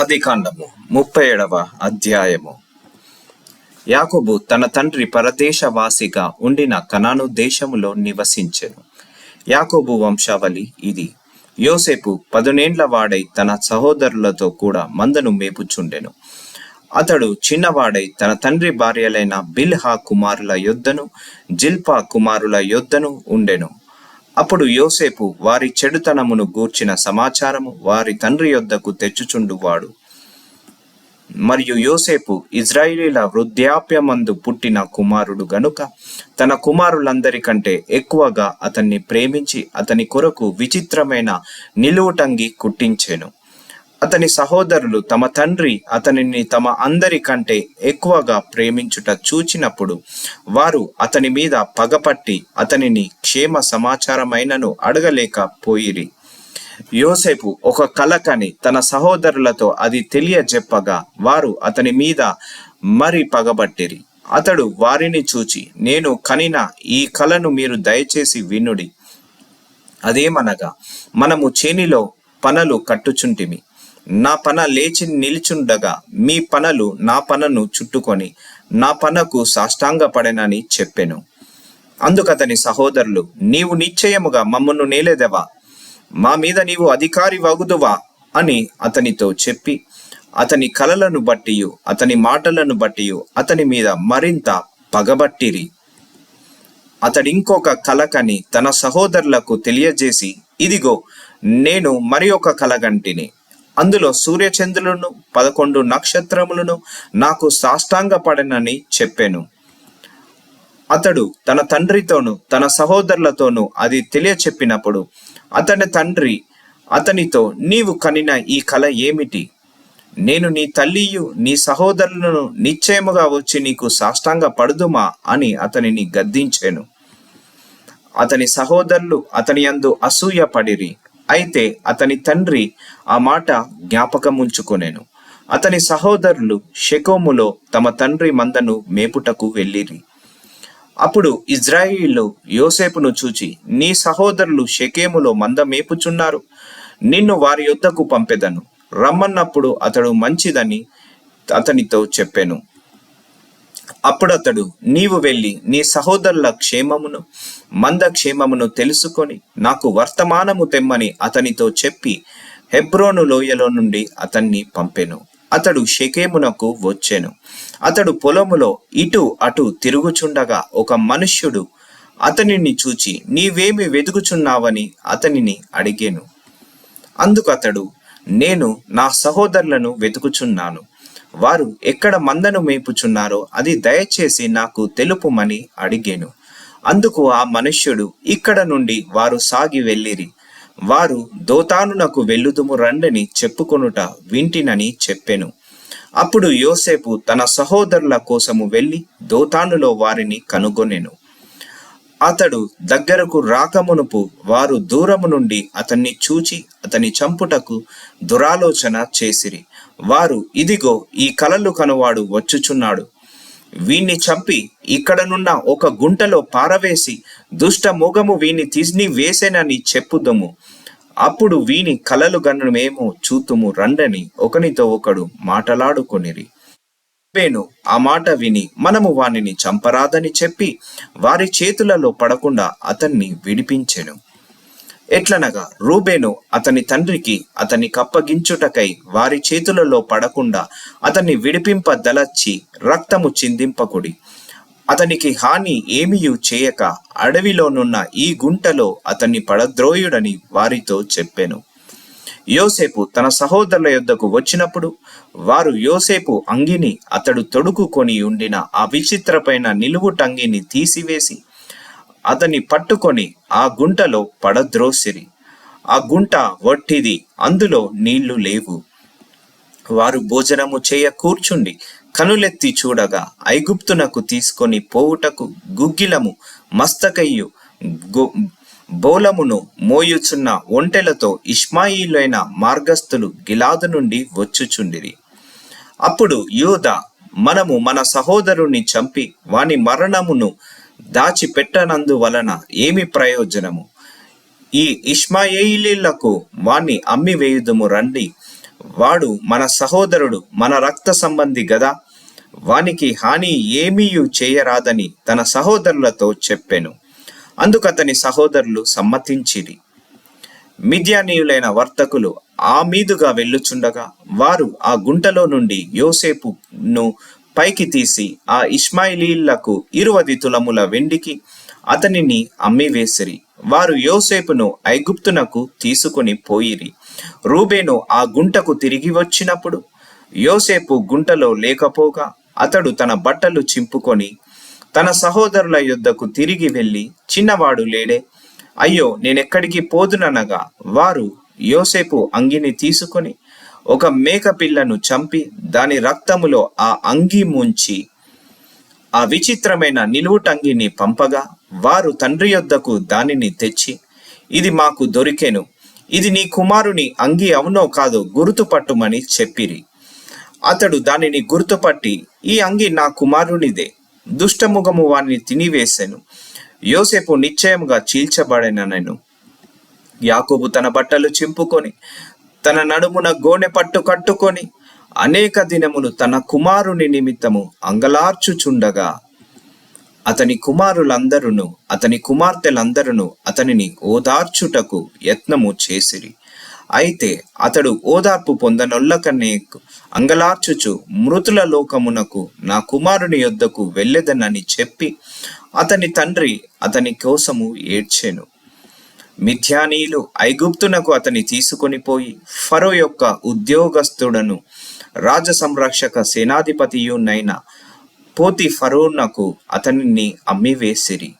ఆదికాండము 37వ అధ్యాయము. యాకోబు తన తండ్రి పరదేశవాసిగా ఉండిన కనాను దేశములో నివసించెను. యాకోబు వంశావళి ఇది. యోసేపు 11 వాడై తన సహోదరులతో కూడా మందను మేపుచుండెను. అతడు చిన్నవాడై తన తండ్రి భార్యలైన బిల్హా కుమారుల యొద్దను జిల్పా కుమారుల యొద్దను ఉండెను. అప్పుడు యోసేపు వారి చెడుతనమును గూర్చిన సమాచారము వారి తండ్రి యొద్దకు తెచ్చుచుండువాడు. మరియు యోసేపు ఇజ్రాయేలీల వృద్ధాప్యమందు పుట్టిన కుమారుడు గనుక తన కుమారులందరికంటే ఎక్కువగా అతన్ని ప్రేమించి అతని కొరకు విచిత్రమైన నిలువుటంగి కుట్టించెను. అతని సహోదరులు తమ తండ్రి అతనిని తమ అందరికంటే ఎక్కువగా ప్రేమించుట చూచినప్పుడు వారు అతని మీద పగపట్టి అతనిని క్షేమ సమాచారమైనను అడగలేకపోయిరి. యోసేపు ఒక కల కని తన సహోదరులతో అది తెలియజెప్పగా వారు అతని మీద మరి పగబట్టిరి. అతడు వారిని చూచి, నేను కనిన ఈ కలను మీరు దయచేసి వినుడి. అదేమనగా, మనము చేనిలో పనలు కట్టుచుంటిమి. నా పన లేచి నిలుచుండగా మీ పనలు నా పనను చుట్టుకొని నా పనకు సాష్టాంగపడెనని చెప్పెను. అందుకతని సహోదరులు, నీవు నిశ్చయముగా మమ్మను నేలేదవా, మా మీద నీవు అధికారి వగుదువా అని అతనితో చెప్పి అతని కలలను బట్టియు అతని మాటలను బట్టియు అతని మీద మరింత పగబట్టిరి. అతడింకొక కలకని తన సహోదరులకు తెలియజేసి, ఇదిగో నేను మరి ఒక కలగంటిని. అందులో సూర్యచంద్రులను 11 నక్షత్రములను నాకు సాష్టాంగపడనని చెప్పెను. అతడు తన తండ్రితోనూ తన సహోదరులతోనూ అది తెలియచెప్పినప్పుడు అతని తండ్రి అతనితో, నీవు కనిన ఈ కల ఏమిటి? నేను నీ తల్లియు నీ సహోదరులను నిశ్చయముగా వచ్చి నీకు సాష్టాంగ పడుదుమా అని అతనిని గద్దించెను. అతని సహోదరులు అతని యందు అసూయ పడిరి. అయితే అతని తండ్రి ఆ మాట జ్ఞాపకముంచుకొనెను. అతని సహోదరులు షెకోములో తమ తండ్రి మందను మేపుటకు వెళ్ళిరి. అప్పుడు ఇజ్రాయేలు యోసేపును చూచి, నీ సహోదరులు షెకేములో మంద మేపుచున్నారు, నిన్ను వారి యొద్దకు పంపెదను రమ్మన్నప్పుడు అతడు మంచిదని అతనితో చెప్పెను. అప్పుడు అతడు, నీవు వెళ్ళి నీ సహోదరుల క్షేమమును మంద క్షేమమును తెలుసుకొని నాకు వర్తమానము తెమ్మని అతనితో చెప్పి హెబ్రోను లోయలో నుండి అతన్ని పంపెను. అతడు షెకేమునకు వచ్చెను. అతడు పొలములో ఇటు అటు తిరుగుచుండగా ఒక మనుష్యుడు అతనిని చూచి, నీవేమి వెతుకుచున్నావని అతనిని అడిగెను. అందుకు అతడు, నేను నా సహోదరులను వెతుకుచున్నాను. వారు ఎక్కడ మందను మేపుచున్నారో అది దయచేసి నాకు తెలుపుమని అడిగెను. అందుకు ఆ మనుష్యుడు, ఇక్కడ నుండి వారు సాగి వెళ్ళిరి. వారు దోతానునకు వెళ్ళుదుము రండని చెప్పుకొనుట వింటినని చెప్పెను. అప్పుడు యోసేపు తన సహోదరుల కోసము వెళ్ళి దోతానులో వారిని కనుగొనెను. అతడు దగ్గరకు రాకమునుపు వారు దూరము నుండి అతన్ని చూచి అతని చంపుటకు దురాలోచన చేసిరి. వారు, ఇదిగో ఈ కలలు కనువాడు వచ్చుచున్నాడు, వీణ్ణి చంపి ఇక్కడనున్న ఒక గుంటలో పారవేసి దుష్ట మోగము వీణ్ణి తీసి వేసేనని చెప్పుదము. అప్పుడు వీని కలలు గనుమేమో చూతుము రండని ఒకనితో ఒకడు మాటలాడుకొనిరి. రూబేను ఆ మాట విని, మనము వానిని చంపరాదని చెప్పి వారి చేతులలో పడకుండా అతన్ని విడిపించెను. ఎట్లనగా రూబేను అతని తండ్రికి అతన్ని కప్పగించుటకై వారి చేతులలో పడకుండా అతన్ని విడిపింపదలచి రక్తము చిందింపకుడి, అతనికి హాని ఏమియూ చేయక అడవిలోనున్న ఈ గుంటలో అతన్ని పడద్రోయుడని వారితో చెప్పెను. యోసేపు తన సహోదరుల యొద్దకు వచ్చినప్పుడు వారు యోసేపు అంగిని అతడు తొడుగుకొని ఉండిన ఆ విచిత్రమైన నిలువుటంగిని తీసివేసి అతన్ని పట్టుకొని ఆ గుంటలో పడద్రోసిరి. ఆ గుంట వట్టిది, అందులో నీళ్లు లేవు. వారు భోజనము చేయ కూర్చుండి కనులెత్తి చూడగా ఐగుప్తునకు తీసుకొని పోవుటకు గుగ్గిలము మస్తకయ్యు బోలమును మోయుచున్న ఒంటెలతో ఇష్మాయిలైన మార్గస్థులు గిలాదు నుండి వచ్చుచుండిరి. అప్పుడు యూదా, మనము మన సహోదరుని చంపి వాని మరణమును దాచిపెట్టనందువలన ఏమి ప్రయోజనము? ఈ ఇష్మాయేలీలకు వాణ్ణి అమ్మివేయుదుము రండి, వాడు మన సహోదరుడు, మన రక్త సంబంధి గదా, వానికి హాని ఏమీయూ చేయరాదని తన సహోదరులతో చెప్పెను. అందుకతని సహోదరులు సమ్మతించిరి. మిద్యానీయులైన వర్తకులు ఆ మీదుగా వెళ్ళుచుండగా వారు ఆ గుంటలో నుండి యోసేపును పైకి తీసి ఆ ఇష్మాయిలీళ్లకు 20 తులముల వెండికి అతనిని అమ్మివేసిరి. వారు యోసేపును ఐగుప్తునకు తీసుకుని పోయిరి. రూబేను ఆ గుంటకు తిరిగి వచ్చినప్పుడు యోసేపు గుంటలో లేకపోగా అతడు తన బట్టలు చింపుకొని తన సహోదరుల యొద్దకు తిరిగి వెళ్ళి, చిన్నవాడు లేడే, అయ్యో నేనెక్కడికి పోదుననగా వారు యోసేపు అంగిని తీసుకొని ఒక మేక పిల్లను చంపి దాని రక్తములో ఆ అంగి ముంచి ఆ విచిత్రమైన నిలువుటంగిని పంపగా వారు తండ్రి యొద్దకు దానిని తెచ్చి, ఇది మాకు దొరికెను, ఇది నీ కుమారుని అంగి అవునో కాదో గుర్తుపట్టుమని చెప్పిరి. అతడు దానిని గుర్తుపట్టి, ఈ అంగి నా కుమారునిదే, దుష్టముఖము వాణ్ణి తినివేసెను, యోసేపు నిశ్చయముగా చీల్చబడెననెను. యాకోబు తన బట్టలు చింపుకొని తన నడుమున గోనె పట్టు కట్టుకొని అనేక దినములు తన కుమారుని నిమిత్తము అంగలార్చుచుండగా అతని కుమారులందరూ అతని కుమార్తెలందరూ అతనిని ఓదార్చుటకు యత్నము చేసిరి. అయితే అతడు ఓదార్పు పొందనొల్లకనే అంగలార్చుచు మృతుల లోకమునకు నా కుమారుని యొద్దకు వెళ్ళెదనని చెప్పి అతని తండ్రి అతని కోసము ఏడ్చెను. మిద్యానీయులు ఐగుప్తునకు అతని తీసుకొని పోయి ఫరో యొక్క ఉద్యోగస్తుడను రాజ సంరక్షక సేనాధిపతియునైన పోతిఫరోనకు అతనిని అమ్మివేసిరి.